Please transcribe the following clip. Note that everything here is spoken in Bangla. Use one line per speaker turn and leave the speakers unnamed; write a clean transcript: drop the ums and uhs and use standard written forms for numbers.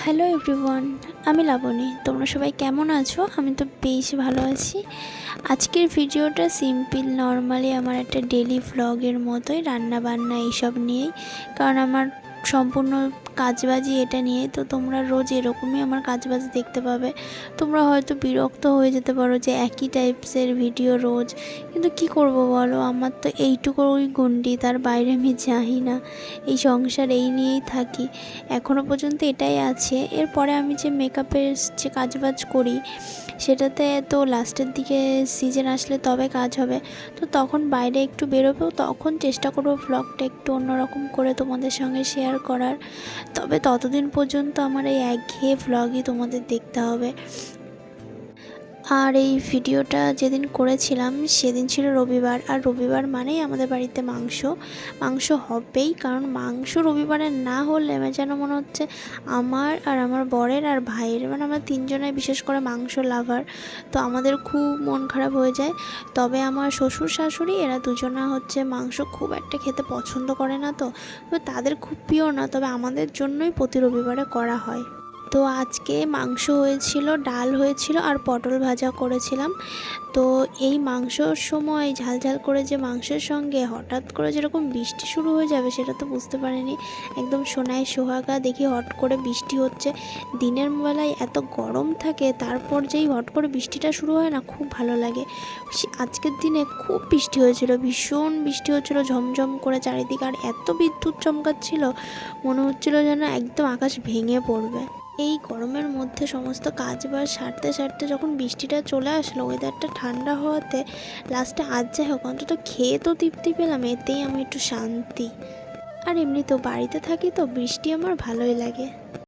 হ্যালো এভরিওয়ান, আমি লাবণী। তোমরা সবাই কেমন আছো? আমি তো বেশ ভালো আছি। আজকের ভিডিওটা সিম্পল নর্মালি আমার একটা ডেলি ভ্লগের মতোই, রান্নাবান্না এইসব নিয়েই। কারণ আমার সম্পূর্ণ কাজবাজি এটা নিয়ে, তো তোমরা রোজ এরকমই আমার কাজবাজ দেখতে পাবে। তোমরা হয়তো বিরক্ত হয়ে যেতে পারো যে একই টাইপসের ভিডিও রোজ, কিন্তু কি করব বলো, আমার তো এইটুকুই গণ্ডি, তার বাইরে আমি যাই না। এই সংসার এই নিয়েই থাকি, এখনও পর্যন্ত এটাই আছে। এরপরে আমি যে মেকআপের যে কাজবাজ করি সেটাতে তো লাস্টের দিকে সিজন আসলে তবে কাজ হবে, তো তখন বাইরে একটু বেরোবো, তখন চেষ্টা করবো ভ্লগটা একটু অন্যরকম করে তোমাদের সঙ্গে শেয়ার করার। তবে ততদিন পর্যন্ত আমার এই একঘেয়ে ভ্লগই তোমাদের দেখতে হবে। আর এই ভিডিওটা যেদিন করেছিলাম সেদিন ছিল রবিবার, আর রবিবার মানেই আমাদের বাড়িতে মাংস হবেই। কারণ মাংস রবিবারে না হলে আমার যেন মনে হচ্ছে আমার আর আমার বরের আর ভাইয়ের, মানে আমরা তিনজনে বিশেষ করে মাংস লাভার, তো আমাদের খুব মন খারাপ হয়ে যায়। তবে আমার শ্বশুর শাশুড়ি এরা দুজনা হচ্ছে মাংস খুব একটা খেতে পছন্দ করে না, তো তাদের খুব প্রিয় না, তবে আমাদের জন্যই প্রতি রবিবারে করা হয়। তো আজকে মাংস হয়েছিল, ডাল হয়েছিল আর পটল ভাজা করেছিলাম। তো এই মাংসর সময় ঝাল ঝাল করে যে মাংসের সঙ্গে হঠাৎ করে যেরকম বৃষ্টি শুরু হয়ে যাবে সেটা তো বুঝতে পারিনি। একদম সোনায় সোহাগা দেখি হট করে বৃষ্টি হচ্ছে। দিনের বেলায় এত গরম থাকে, তারপর যেই হট করে বৃষ্টিটা শুরু হয় না, খুব ভালো লাগে। আজকের দিনে খুব বৃষ্টি হয়েছিল, ভীষণ বৃষ্টি হচ্ছিল ঝমঝম করে চারিদিকে, আর এত বিদ্যুৎ চমকাচ্ছিল মনে হচ্ছিল যেন একদম আকাশ ভেঙে পড়বে। এই গরমের মধ্যে সমস্ত কাজবাজ সারতে সারতে যখন বৃষ্টিটা চলে আসলো, ওয়েদারটা ঠান্ডা হওয়াতে লাস্টে আজ যাই হোক অন্তত খেয়ে তো তৃপ্তি পেলাম, এতেই আমি একটু শান্তি। আর এমনি তো বাড়িতে থাকি, তো বৃষ্টি আমার ভালোই লাগে।